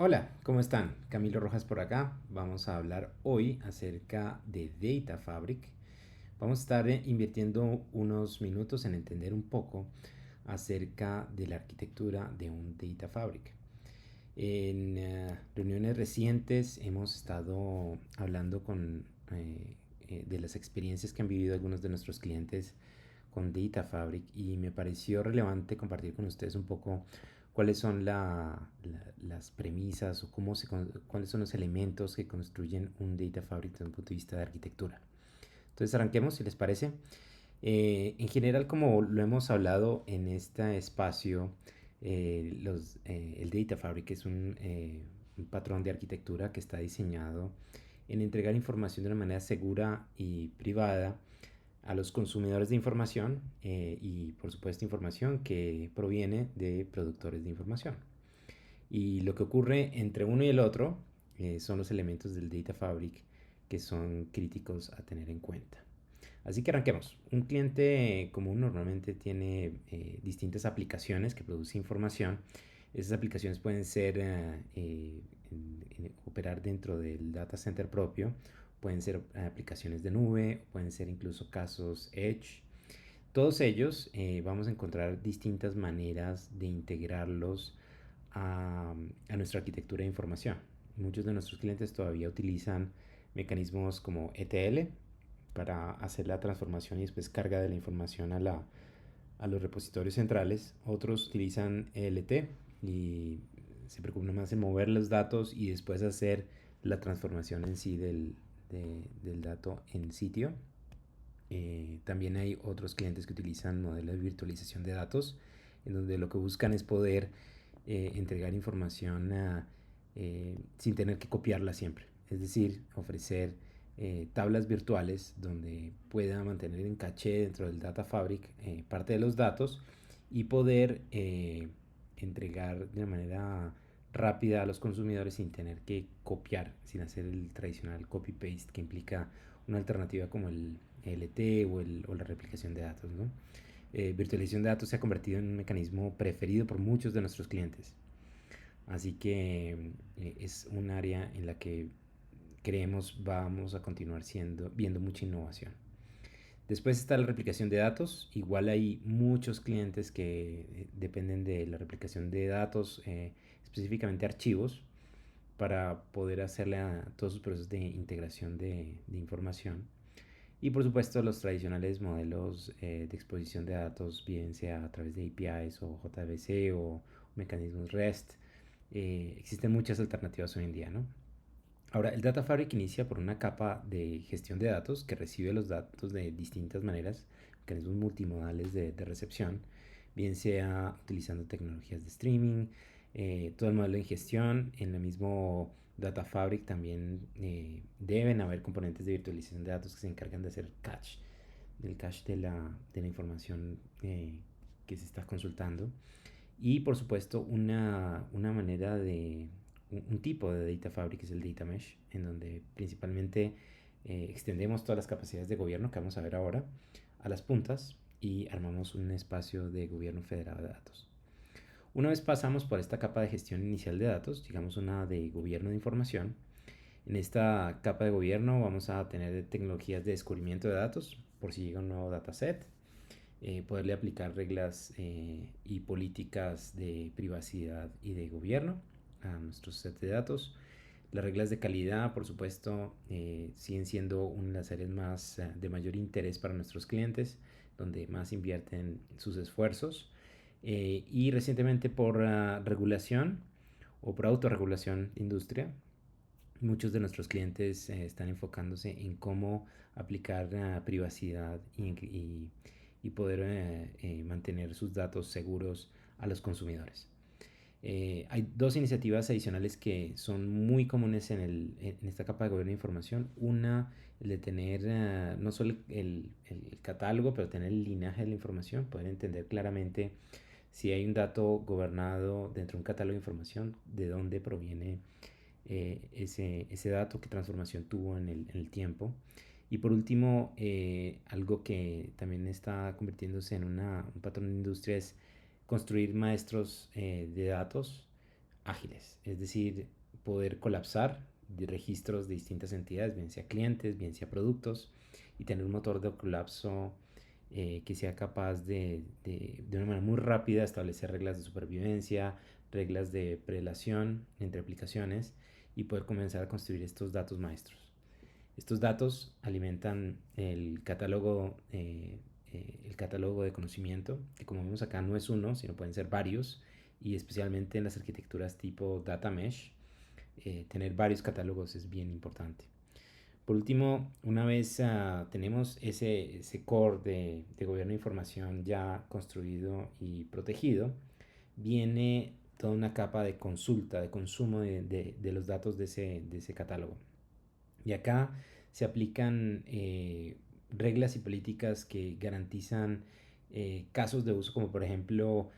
Hola, ¿cómo están? Camilo Rojas por acá. Vamos a hablar hoy acerca de Data Fabric. Vamos a estar invirtiendo unos minutos en entender un poco acerca de la arquitectura de un Data Fabric. En reuniones recientes hemos estado hablando de las experiencias que han vivido algunos de nuestros clientes con Data Fabric y me pareció relevante compartir con ustedes un poco cuáles son las premisas o cuáles son los elementos que construyen un Data Fabric desde un punto de vista de arquitectura. Entonces arranquemos, si les parece. En general, como lo hemos hablado en este espacio, el Data Fabric es un patrón de arquitectura que está diseñado en entregar información de una manera segura y privada a los consumidores de información y por supuesto información que proviene de productores de información. Y lo que ocurre entre uno y el otro son los elementos del Data Fabric que son críticos a tener en cuenta. Así que arranquemos. Un cliente común normalmente tiene distintas aplicaciones que producen información. Esas aplicaciones pueden ser operar dentro del data center propio, pueden ser aplicaciones de nube, pueden ser incluso casos Edge. Todos ellos vamos a encontrar distintas maneras de integrarlos a nuestra arquitectura de información. Muchos de nuestros clientes todavía utilizan mecanismos como ETL para hacer la transformación y después carga de la información a los repositorios centrales. Otros utilizan ELT y se preocupan más en mover los datos y después hacer la transformación en sí del dato en sitio. También hay otros clientes que utilizan modelos de virtualización de datos, en donde lo que buscan es poder entregar información sin tener que copiarla siempre. Es decir, ofrecer tablas virtuales donde pueda mantener en caché dentro del Data Fabric parte de los datos y poder entregar de manera rápida a los consumidores sin tener que copiar, sin hacer el tradicional copy-paste que implica una alternativa como el LT o la replicación de datos, ¿no? Virtualización de datos se ha convertido en un mecanismo preferido por muchos de nuestros clientes. Así que es un área en la que creemos vamos a continuar viendo mucha innovación. Después está la replicación de datos. Igual hay muchos clientes que dependen de la replicación de datos, específicamente archivos, para poder hacerle a todos sus procesos de integración de información. Y por supuesto los tradicionales modelos de exposición de datos, bien sea a través de APIs o JVC o mecanismos REST. Existen muchas alternativas hoy en día, ¿no? Ahora, el Data Fabric inicia por una capa de gestión de datos que recibe los datos de distintas maneras, mecanismos multimodales de recepción, bien sea utilizando tecnologías de streaming, todo el modelo de gestión. En el mismo Data Fabric también deben haber componentes de virtualización de datos que se encargan de hacer cache, del cache de la información que se está consultando. Y por supuesto una manera de un tipo de Data Fabric es el Data Mesh, en donde principalmente extendemos todas las capacidades de gobierno que vamos a ver ahora a las puntas y armamos un espacio de gobierno federado de datos. Una vez pasamos por esta capa de gestión inicial de datos, digamos una de gobierno de información, en esta capa de gobierno vamos a tener tecnologías de descubrimiento de datos por si llega un nuevo dataset, poderle aplicar reglas y políticas de privacidad y de gobierno a nuestros set de datos. Las reglas de calidad, por supuesto, siguen siendo una de las áreas más de mayor interés para nuestros clientes, donde más invierten sus esfuerzos. Y recientemente por regulación o por autorregulación de industria, muchos de nuestros clientes están enfocándose en cómo aplicar privacidad y poder mantener sus datos seguros a los consumidores. Hay dos iniciativas adicionales que son muy comunes en esta capa de gobierno de información. Una, el de tener no solo el catálogo, pero tener el linaje de la información, poder entender claramente si hay un dato gobernado dentro de un catálogo de información, de dónde proviene ese dato, qué transformación tuvo en el tiempo. Y por último, algo que también está convirtiéndose en un patrón de industria es construir maestros de datos ágiles, es decir, poder colapsar de registros de distintas entidades, bien sea clientes, bien sea productos, y tener un motor de colapso que sea capaz de una manera muy rápida establecer reglas de supervivencia, reglas de prelación entre aplicaciones y poder comenzar a construir estos datos maestros. Estos datos alimentan el catálogo de conocimiento, que como vemos acá no es uno, sino pueden ser varios, y especialmente en las arquitecturas tipo data mesh, tener varios catálogos es bien importante. Por último, una vez tenemos ese core de gobierno de información ya construido y protegido, viene toda una capa de consulta, de consumo de los datos de ese catálogo. Y acá se aplican reglas y políticas que garantizan casos de uso como por ejemplo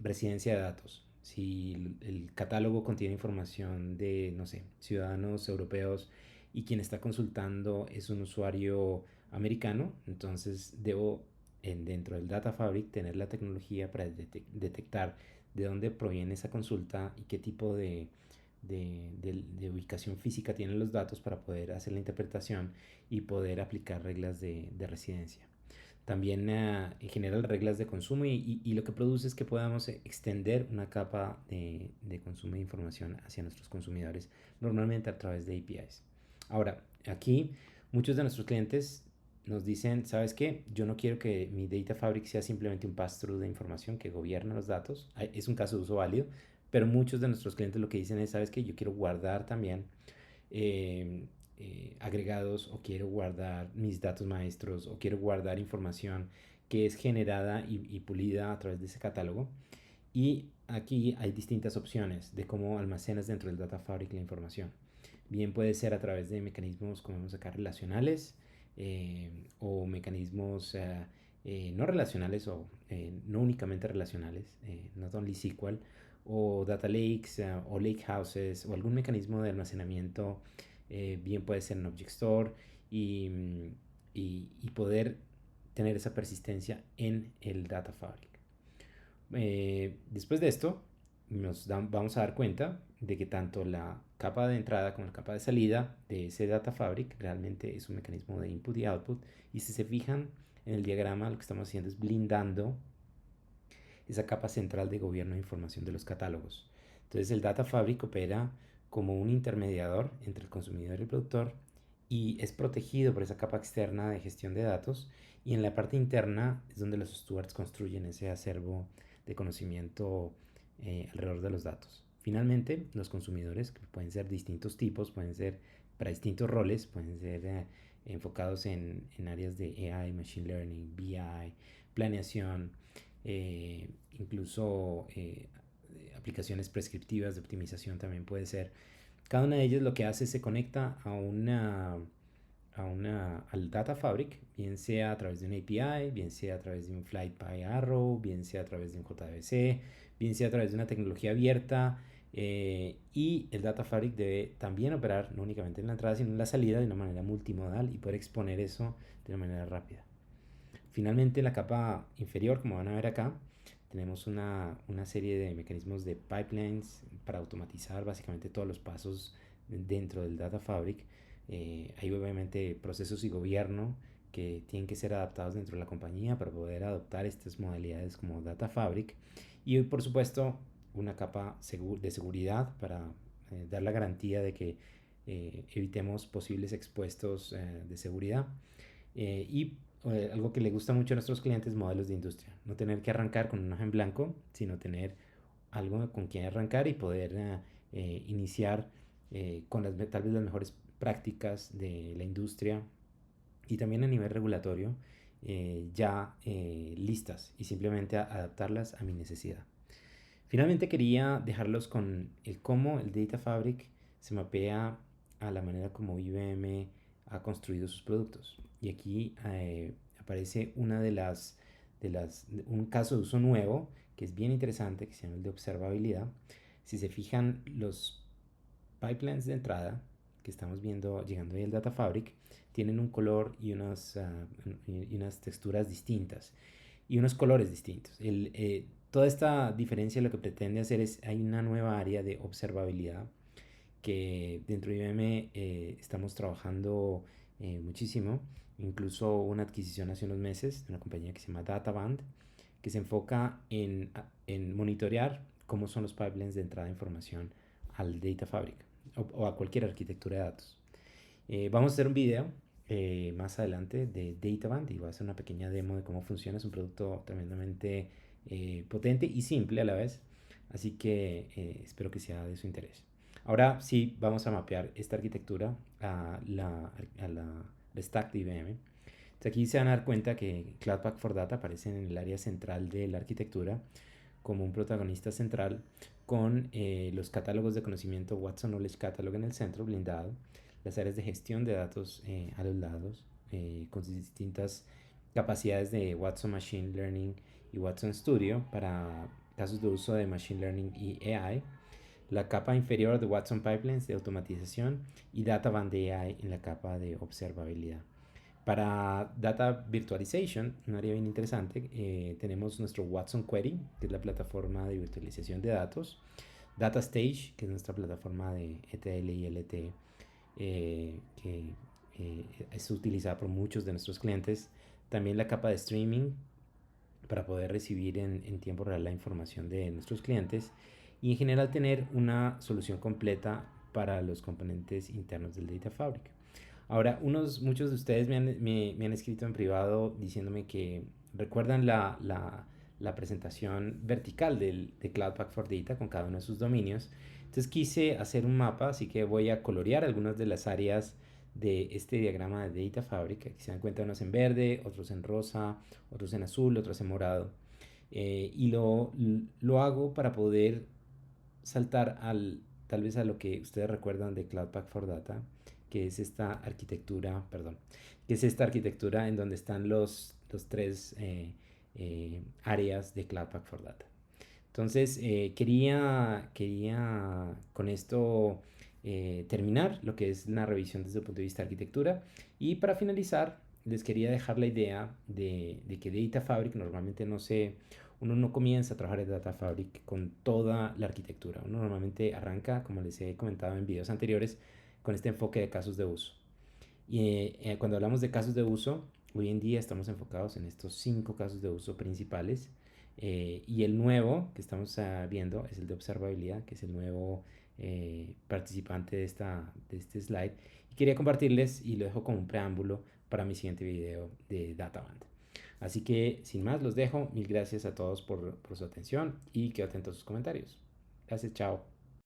residencia de datos. Si el catálogo contiene información de, no sé, ciudadanos europeos y quien está consultando es un usuario americano, entonces debo dentro del Data Fabric tener la tecnología para detectar de dónde proviene esa consulta y qué tipo de ubicación física tienen los datos para poder hacer la interpretación y poder aplicar reglas de residencia. También genera reglas de consumo y lo que produce es que podamos extender una capa de consumo de información hacia nuestros consumidores, normalmente a través de APIs. Ahora, aquí muchos de nuestros clientes nos dicen, ¿sabes qué? Yo no quiero que mi Data Fabric sea simplemente un pass-through de información que gobierna los datos. Es un caso de uso válido, pero muchos de nuestros clientes lo que dicen es, ¿sabes qué? Yo quiero guardar también eh, agregados o quiero guardar mis datos maestros o quiero guardar información que es generada y pulida a través de ese catálogo. Y aquí hay distintas opciones de cómo almacenas dentro del Data Fabric la información. Bien puede ser a través de mecanismos, como vemos acá, relacionales o mecanismos no relacionales o no únicamente relacionales, not only SQL, o data lakes o lake houses o algún mecanismo de almacenamiento, bien puede ser en Object Store y, y poder tener esa persistencia en el Data Fabric. Después de esto, vamos a dar cuenta de que tanto la capa de entrada como la capa de salida de ese Data Fabric realmente es un mecanismo de input y output. Y si se fijan en el diagrama, lo que estamos haciendo es blindando esa capa central de gobierno de información de los catálogos. Entonces el Data Fabric opera como un intermediador entre el consumidor y el productor y es protegido por esa capa externa de gestión de datos, y en la parte interna es donde los stewards construyen ese acervo de conocimiento alrededor de los datos. Finalmente, los consumidores, que pueden ser distintos tipos, pueden ser para distintos roles, pueden ser enfocados en áreas de AI, Machine Learning, BI, planeación, incluso aplicaciones prescriptivas de optimización también puede ser. Cada una de ellas lo que hace es se conecta al Data Fabric, bien sea a través de una API, bien sea a través de un Flight by Arrow, bien sea a través de un JDBC, bien sea a través de una tecnología abierta. Y el Data Fabric debe también operar no únicamente en la entrada, sino en la salida de una manera multimodal y poder exponer eso de una manera rápida. Finalmente, en la capa inferior, como van a ver acá, tenemos una serie de mecanismos de pipelines para automatizar básicamente todos los pasos dentro del Data Fabric. Hay obviamente procesos y gobierno que tienen que ser adaptados dentro de la compañía para poder adoptar estas modalidades como Data Fabric. Y por supuesto, una capa de seguridad para dar la garantía de que evitemos posibles expuestos de seguridad. Y algo que le gusta mucho a nuestros clientes, modelos de industria. No tener que arrancar con un hoja en blanco, sino tener algo con quien arrancar y poder iniciar con tal vez las mejores prácticas de la industria y también a nivel regulatorio ya listas y simplemente adaptarlas a mi necesidad. Finalmente quería dejarlos con el cómo el Data Fabric se mapea a la manera como IBM ha construido sus productos. Y aquí aparece un caso de uso nuevo que es bien interesante, que se llama el de observabilidad. Si se fijan, los pipelines de entrada que estamos viendo llegando ahí al Data Fabric tienen un color y unas texturas distintas y unos colores distintos. Toda esta diferencia lo que pretende hacer es, hay una nueva área de observabilidad que dentro de IBM estamos trabajando muchísimo. Incluso una adquisición hace unos meses de una compañía que se llama DataBand, que se enfoca en monitorear cómo son los pipelines de entrada de información al Data Fabric o a cualquier arquitectura de datos. Vamos a hacer un video más adelante de DataBand y voy a hacer una pequeña demo de cómo funciona. Es un producto tremendamente potente y simple a la vez, así que espero que sea de su interés. Ahora sí vamos a mapear esta arquitectura a la stack de IBM. Entonces aquí se van a dar cuenta que Cloud Pak for Data aparece en el área central de la arquitectura como un protagonista central con los catálogos de conocimiento Watson Knowledge Catalog en el centro blindado, las áreas de gestión de datos a los lados con sus distintas capacidades de Watson Machine Learning y Watson Studio para casos de uso de Machine Learning y AI, la capa inferior de Watson Pipelines de automatización y Data Band AI en la capa de observabilidad. Para Data Virtualization, un área bien interesante, tenemos nuestro Watson Query, que es la plataforma de virtualización de datos, Data Stage, que es nuestra plataforma de ETL y LT, que es utilizada por muchos de nuestros clientes. También la capa de streaming para poder recibir en tiempo real la información de nuestros clientes y en general tener una solución completa para los componentes internos del Data Fabric. Ahora, muchos de ustedes me han escrito en privado diciéndome que recuerdan la presentación vertical de Cloud Pak for Data con cada uno de sus dominios. Entonces quise hacer un mapa, así que voy a colorear algunas de las áreas de este diagrama de Data Fabric. Aquí se dan cuenta unos en verde, otros en rosa, otros en azul, otros en morado. Y lo hago para poder saltar tal vez a lo que ustedes recuerdan de Cloud Pak for Data, que es esta arquitectura, perdón, que es esta arquitectura en donde están los tres áreas de Cloud Pak for Data. Entonces, quería con esto terminar lo que es la revisión desde el punto de vista de arquitectura. Y para finalizar, les quería dejar la idea de que Data Fabric normalmente uno no comienza a trabajar en Data Fabric con toda la arquitectura. Uno normalmente arranca, como les he comentado en videos anteriores, con este enfoque de casos de uso. Y cuando hablamos de casos de uso, hoy en día estamos enfocados en estos 5 casos de uso principales. Y el nuevo que estamos viendo es el de observabilidad, que es el nuevo participante de este slide. Y quería compartirles y lo dejo como un preámbulo para mi siguiente video de DataBand. Así que sin más los dejo. Mil gracias a todos por su atención y quedo atento a sus comentarios. Gracias, chao.